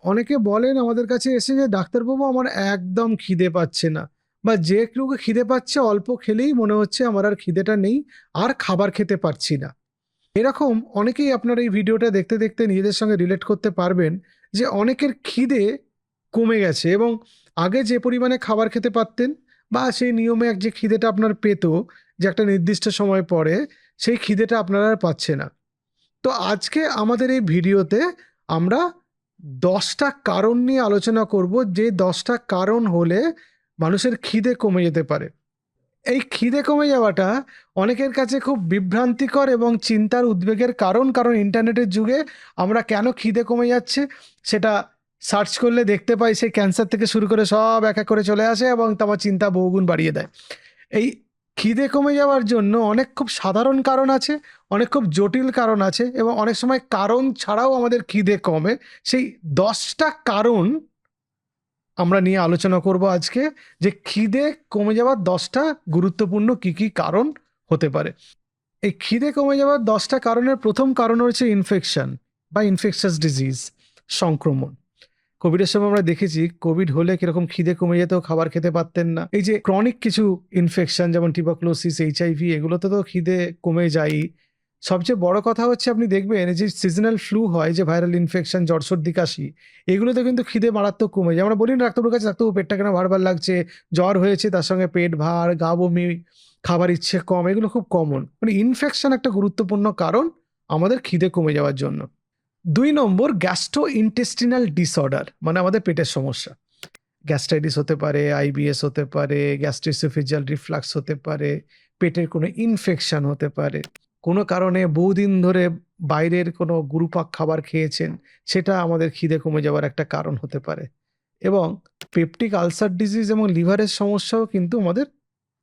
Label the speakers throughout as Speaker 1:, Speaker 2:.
Speaker 1: অনেকে বলেন আমাদের কাছে এসে যে ডাক্তারবাবু আমার একদম খিদে পাচ্ছে না, বা যে একটু খিদে পাচ্ছে অল্প খেলেই মনে হচ্ছে আমার আর খিদেটা নেই, আর খাবার খেতে পারছি না। এরকম অনেকেই আপনার এই ভিডিওটা দেখতে দেখতে নিজেদের সঙ্গে রিলেট করতে পারবেন যে অনেকের খিদে কমে গেছে, এবং আগে যে পরিমাণে খাবার খেতে পারতেন বা সেই নিয়মে যে খিদেটা আপনার পেত, যে একটা নির্দিষ্ট সময় পরে, সেই খিদেটা আপনারা আর পাচ্ছে না। তো আজকে আমাদের এই ভিডিওতে আমরা 10টা কারণ নিয়ে আলোচনা করব, যে 10টা কারণ হলে মানুষের খিদে কমে যেতে পারে। এই খিদে কমে যাওয়াটা অনেকের কাছে খুব বিভ্রান্তিকর এবং চিন্তার উদ্বেগের কারণ, কারণ ইন্টারনেটের যুগে আমরা কেন খিদে কমে যাচ্ছে সেটা সার্চ করলে দেখতে পাই, সেই ক্যান্সার থেকে শুরু করে সব এক এক করে চলে আসে এবং তোমার চিন্তা বহুগুণ বাড়িয়ে দেয়। এই খিদে কমে যাওয়ার জন্য অনেক খুব সাধারণ কারণ আছে, অনেক খুব জটিল কারণ আছে, এবং অনেক সময় কারণ ছাড়াও আমাদের খিদে কমে। সেই 10টা কারণ আমরা নিয়ে আলোচনা করব আজকে, যে খিদে কমে যাওয়ার 10টা গুরুত্বপূর্ণ কি কি কারণ হতে পারে। এই খিদে কমে যাওয়ার 10টা কারণের প্রথম কারণ হচ্ছে ইনফেকশন বা ইনফেকশাস ডিজিজ, সংক্রমণ। কোভিডের সময় আমরা দেখেছি কোভিড হলে কিরকম খিদে কমে যেত, খাবার খেতে পারতেন না। এই যে ক্রনিক কিছু ইনফেকশন যেমন টিউবারকুলোসিস, এইচআইভি, এগুলোতে তো খিদে কমে যায়। সবচেয়ে বড় কথা হচ্ছে আপনি দেখবেন এই যে সিজনাল ফ্লু হয়, যে ভাইরাল ইনফেকশন, জ্বর সর্দি কাশি, এগুলোতে কিন্তু খিদে মারাত্মক কমে যায়। আমরা বলি না ডাক্তারবাবুর কাছে, ডাক্তারবাবু পেটটা কেন ভার ভার লাগছে, জ্বর হয়েছে তার সঙ্গে পেট ভার, গা বমি, খাবার ইচ্ছে কম, এগুলো খুব কমন। মানে ইনফেকশন একটা গুরুত্বপূর্ণ কারণ আমাদের খিদে কমে যাওয়ার জন্য। 2 নম্বর, গ্যাস্ট্রো ইন্টেস্টিনাল ডিসঅর্ডার, মানে আমাদের পেটের সমস্যা। গ্যাস্ট্রাইটিস হতে পারে, আইবিএস হতে পারে, গ্যাস্ট্রোএসোফেজিয়াল রিফ্লাক্স হতে পারে, পেটের কোনো ইনফেকশন হতে পারে, কোনো কারণে বহুদিন ধরে বাইরের কোনো গুরুপাক খাবার খেয়েছেন, সেটা আমাদের খিদে কমে যাওয়ার একটা কারণ হতে পারে। এবং পেপটিক আলসার ডিজিজ এবং লিভারের সমস্যাও কিন্তু আমাদের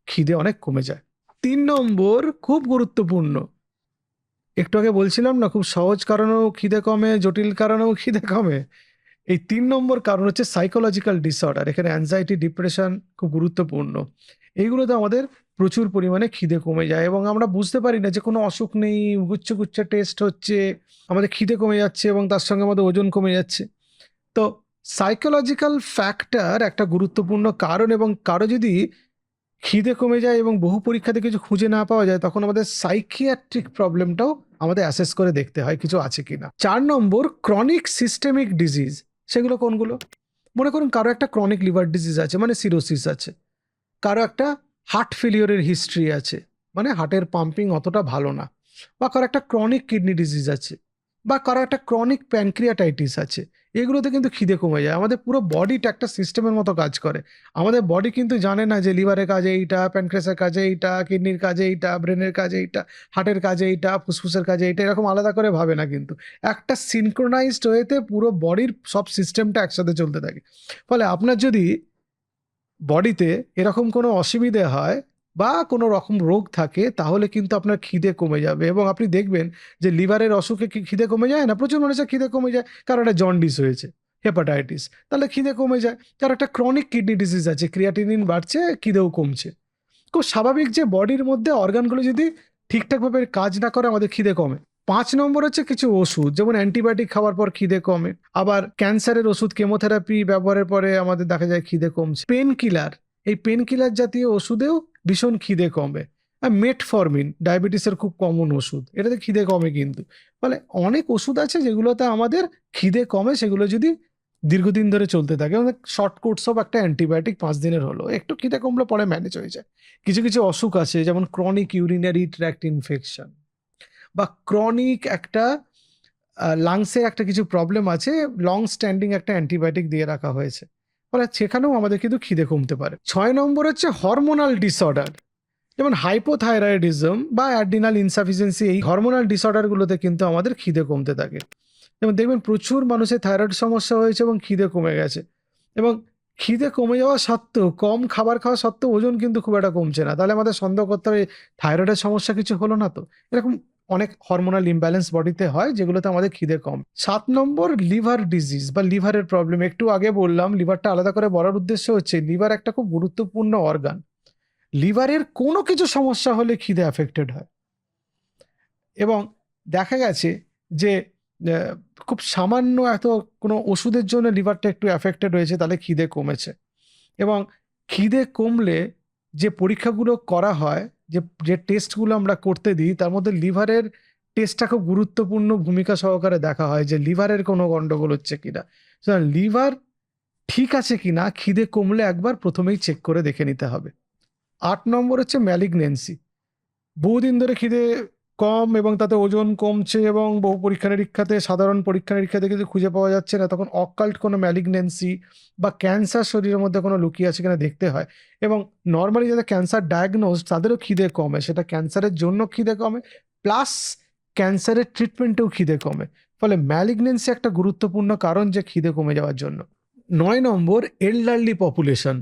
Speaker 1: খিদে অনেক কমে যায়। 3 নম্বর, খুব গুরুত্বপূর্ণ, একটু আগে বলছিলাম না খুব সহজ কারণেও খিদে কমে, জটিল কারণেও খিদে কমে। এই 3 নম্বর কারণ হচ্ছে সাইকোলজিক্যাল ডিসঅর্ডার। এখানে অ্যাংজাইটি, ডিপ্রেশন খুব গুরুত্বপূর্ণ। এইগুলোতে আমাদের প্রচুর পরিমাণে খিদে কমে যায় এবং আমরা বুঝতে পারি না যে কোনো অসুখ নেই, গুচ্ছ গুচ্ছ টেস্ট হচ্ছে, আমাদের খিদে কমে যাচ্ছে এবং তার সঙ্গে আমাদের ওজন কমে যাচ্ছে। তো সাইকোলজিক্যাল ফ্যাক্টর একটা গুরুত্বপূর্ণ কারণ, এবং কারো যদি খিদে কমে যায় এবং বহু পরীক্ষাতে কিছু খুঁজে না পাওয়া যায়, তখন আমাদের সাইকিয়াট্রিক প্রবলেমটাও আমাদের অ্যাসেস করে দেখতে হয় কিছু আছে কিনা। 4 নম্বর, ক্রনিক সিস্টেমিক ডিজিজ। সেগুলো কোনগুলো? মনে করুন কারো একটা ক্রনিক লিভার ডিজিজ আছে, মানে সিরোসিস আছে, কারো একটা হার্ট ফেলিওরের হিস্ট্রি আছে, মানে হার্টের পাম্পিং অতটা ভালো না, বা কারো একটা ক্রনিক কিডনি ডিজিজ আছে, বা কারো একটা ক্রনিক প্যানক্রিয়াটাইটিস আছে। এগুলোতে কিন্তু খিদে কমে যায়। আমাদের পুরো বডিটা একটা সিস্টেমের মতো কাজ করে। আমাদের বডি কিন্তু জানে না যে লিভারের কাজে এইটা, প্যানক্রিয়াসের কাজে এইটা, কিডনির কাজে এইটা, ব্রেনের কাজে এইটা, হার্টের কাজে এইটা, ফুসফুসের কাজে এইটা, এরকম আলাদা করে ভাবে না। কিন্তু একটা সিনক্রোনাইজড ওয়েতে পুরো বডির সব সিস্টেমটা একসাথে চলতে থাকে। ফলে আপনার যদি বডিতে এরকম কোনো অসুবিধে হয় বা কোনো রকম রোগ থাকে, তাহলে কিন্তু আপনার খিদে কমে যাবে। এবং আপনি দেখবেন যে লিভারের অসুখে কি খিদে কমে যায় না? প্রচুর মানুষের খিদে কমে যায়। কারো একটা জন্ডিস হয়েছে, হেপাটাইটিস, তাহলে খিদে কমে যায়। কারো একটা ক্রনিক কিডনি ডিজিজ আছে, ক্রিয়াটিনিন বাড়ছে, খিদেও কমছে। খুব স্বাভাবিক যে বডির মধ্যে অর্গানগুলো যদি ঠিকঠাকভাবে কাজ না করে, আমাদের খিদে কমে। 5 নম্বর হচ্ছে কিছু ওষুধ, যেমন অ্যান্টিবায়োটিক খাওয়ার পর খিদে কমে। আবার ক্যান্সারের ওষুধ, কেমোথেরাপি ব্যবহারের পরে আমাদের দেখা যায় খিদে কমছে। পেন কিলার, এই পেন কিলার জাতীয় ওষুধেও ভীষণ খিদে কমে। আর মেটফরমিন, ডায়াবেটিসের খুব কমন ওষুধ, এটাতে খিদে কমে কিন্তু। ফলে অনেক ওষুধ আছে যেগুলোতে আমাদের খিদে কমে, সেগুলো যদি দীর্ঘদিন ধরে চলতে থাকে। অনেক শর্ট কোর্স অফ একটা অ্যান্টিবায়োটিক 5 দিনের হলো, একটু খিদে কমলে পরে ম্যানেজ হয়ে যায়। কিছু কিছু অসুখ আছে যেমন ক্রনিক ইউরিনারি ট্র্যাক্ট ইনফেকশন, বা ক্রনিক একটা লাংসের একটা কিছু প্রবলেম আছে, লং স্ট্যান্ডিং একটা অ্যান্টিবায়োটিক দিয়ে রাখা হয়েছে, ফলে সেখানেও আমাদের কিন্তু খিদে কমতে পারে। 6 নম্বর হচ্ছে হরমোনাল ডিসঅর্ডার, যেমন হাইপোথাইরয়েডিজম বা অ্যাড্রিনাল ইনসাফিসিয়েন্সি। এই হরমোনাল ডিসঅর্ডারগুলোতে কিন্তু আমাদের খিদে কমতে থাকে। যেমন দেখবেন প্রচুর মানুষের থাইরয়েড সমস্যা হয়েছে এবং খিদে কমে গেছে, এবং খিদে কমে যাওয়া সত্ত্বেও, কম খাবার খাওয়া সত্ত্বেও ওজন কিন্তু খুব একটা কমছে না। তাহলে আমাদের সন্দেহ করতে হবে থাইরয়েডের সমস্যা কিছু হলো না তো। এরকম অনেক হরমোনাল ইমব্যালেন্স বডিতে হয় যেগুলোতে আমাদের খিদে কম। 7 নম্বর, লিভার ডিজিজ বা লিভারের প্রবলেম। একটু আগে বললাম, লিভারটা আলাদা করে বলার উদ্দেশ্য হচ্ছে লিভার একটা খুব গুরুত্বপূর্ণ অর্গান। লিভারের কোনো কিছু সমস্যা হলে খিদে অ্যাফেক্টেড হয়, এবং দেখা গেছে যে খুব সামান্য এত কোনো ওষুধের জন্য লিভারটা একটু অ্যাফেক্টেড হয়েছে, তাহলে খিদে কমেছে। এবং খিদে কমলে যে পরীক্ষাগুলো করা হয়, যে যে টেস্টগুলো আমরা করতে দিই, তার মধ্যে লিভারের টেস্টটা খুব গুরুত্বপূর্ণ ভূমিকা সহকারে দেখা হয় যে লিভারের কোনো গন্ডগোল হচ্ছে কিনা। সুতরাং লিভার ঠিক আছে কিনা খিদে কমলে একবার প্রথমেই চেক করে দেখে নিতে হবে। ৮ নম্বর হচ্ছে ম্যালিগন্যান্সি। বহুদিন ধরে খিদে কম এবং তাতে ওজন কমছে এবং বহু পরীক্ষা-নিরীক্ষাতে, সাধারণ পরীক্ষা-নিরীক্ষাতে কিন্তু খুঁজে পাওয়া যাচ্ছে না, তখন অকাল্ট কোনো ম্যালিগন্যান্সি বা ক্যান্সার শরীরের মধ্যে কোনো লুকিয়ে আছে কিনা দেখতে হয়। এবং নরমালি যাদের ক্যান্সার ডায়াগনোসড তাদেরও খিদে কমে। সেটা ক্যান্সারের জন্য খিদে কমে, প্লাস ক্যান্সারের ট্রিটমেন্টেও খিদে কমে। ফলে ম্যালিগন্যান্সি একটা গুরুত্বপূর্ণ কারণ যে খিদে কমে যাওয়ার জন্য। ৯ নম্বর এল্ডারলি পপুলেশন।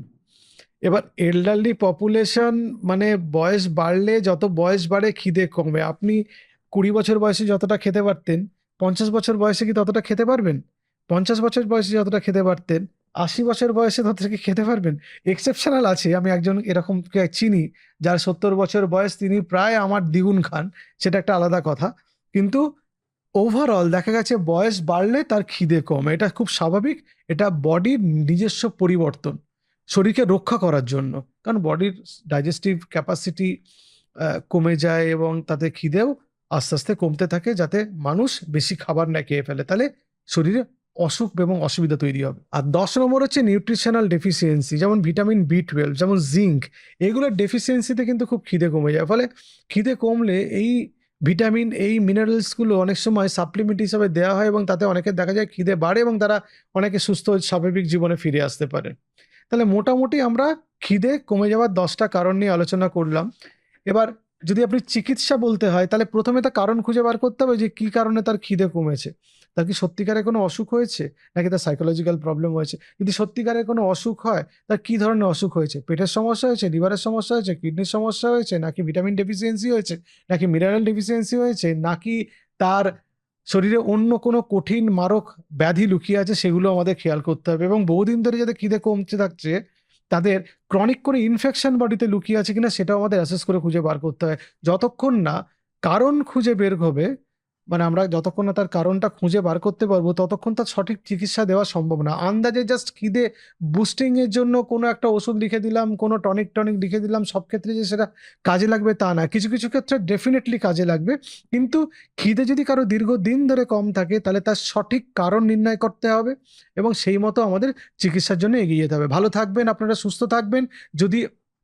Speaker 1: এবার এল্ডারলি পপুলেশন মানে বয়স বাড়লে, যত বয়স বাড়ে খিদে কমে। আপনি ২০ বছর বয়সে যতটা খেতে পারতেন, ৫০ বছর বয়সে কি ততটা খেতে পারবেন? ৫০ বছর বয়সে যতটা খেতে পারতেন, ৮০ বছর বয়সে ততটা কি খেতে পারবেন? এক্সেপশনাল আছে, আমি একজন এরকমকে চিনি যার ৭০ বছর বয়স, তিনি প্রায় আমার দ্বিগুণ খান, সেটা একটা আলাদা কথা। কিন্তু ওভারঅল দেখা গেছে বয়স বাড়লে তার খিদে কমে। এটা খুব স্বাভাবিক। এটা বডির নিজস্ব পরিবর্তন, শরীরকে রক্ষা করার জন্য। কারণ বডির ডাইজেস্টিভ ক্যাপাসিটি কমে যায় এবং তাতে খিদেও আস্তে, আস্তে কমতে থাকে, যাতে মানুষ বেশি খাবার না খেয়ে ফেলে। তাহলে শরীরে অসুখ এবং অসুবিধা তৈরি হবে। আর ১০ নম্বর হচ্ছে নিউট্রিশনাল ডেফিসিয়েন্সি, যেমন ভিটামিন B12, যেমন জিঙ্ক। এগুলোর ডেফিসিয়েন্সিতে কিন্তু খুব খিদে কমে যায়। ফলে খিদে কমলে এই ভিটামিন, এই মিনারেলসগুলো অনেক সময় সাপ্লিমেন্ট হিসাবে দেওয়া হয় এবং তাতে অনেকের দেখা যায় খিদে বাড়ে এবং তারা অনেকে সুস্থ স্বাভাবিক জীবনে ফিরে আসতে পারে। তাহলে মোটামুটি আমরা খিদে কমে যাওয়ার ১০টা কারণ নিয়ে আলোচনা করলাম। এবার যদি আপনি চিকিৎসা বলতে হয়, তাহলে প্রথমে তার কারণ খুঁজে বার করতে হবে যে কী কারণে তার খিদে কমেছে। তার কি সত্যিকারের কোনো অসুখ হয়েছে? নাকি তার সাইকোলজিক্যাল প্রবলেম হয়েছে? যদি সত্যিকারের কোনো অসুখ হয়, তার কী ধরনের অসুখ হয়েছে? পেটের সমস্যা হয়েছে, লিভারের সমস্যা হয়েছে, কিডনির সমস্যা হয়েছে, নাকি ভিটামিন ডেফিসিয়েন্সি হয়েছে, নাকি মিনারেল ডেফিসিয়েন্সি হয়েছে, নাকি তার শরীরে অন্য কোনো কঠিন মারক ব্যাধি লুকিয়ে আছে, সেগুলো আমাদের খেয়াল করতে হবে। এবং বহুদিন ধরে যাদের খিদে কমতে থাকছে, তাদের ক্রনিক কোনো ইনফেকশন বডিতে লুকিয়ে আছে কিনা সেটাও আমাদের অ্যাসেস করে খুঁজে বার করতে হয়। যতক্ষণ না কারণ খুঁজে বের হবে, মানে আমরা যতক্ষণ না তার কারণটা খুঁজে বার করতে পারবো, ততক্ষণ তার সঠিক চিকিৎসা দেওয়া সম্ভব না। আন্দাজে জাস্ট খিদে বুস্টিং এর জন্য কোনো একটা ওষুধ লিখে দিলাম, কোনো টনিক লিখে দিলাম, সব ক্ষেত্রে যে সেটা কাজে লাগবে তা না। কিছু, কিছু ক্ষেত্রে ডেফিনিটলি কাজে লাগবে। কিন্তু খিদে যদি কারো দীর্ঘদিন ধরে কম থাকে, তাহলে তার সঠিক কারণ নির্ণয় করতে হবে এবং সেই মতো আমাদের চিকিৎসার জন্য এগিয়ে যেতে হবে। ভালো থাকবেন, আপনারা সুস্থ থাকবেন। যদি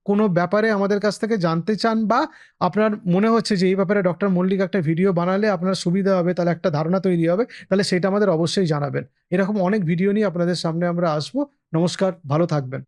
Speaker 1: কোনো ব্যাপারে আমাদের কাছ থেকে জানতে চান বা আপনার মনে হচ্ছে যে এই ব্যাপারে ডক্টর মল্লিক একটা ভিডিও বানালে আপনার সুবিধা হবে, তাহলে একটা ধারণা তৈরি হবে, তাহলে সেটা আমাদের অবশ্যই জানাবেন। এরকম অনেক ভিডিও নিয়ে আপনাদের সামনে আমরা আসবো। নমস্কার, ভালো থাকবেন।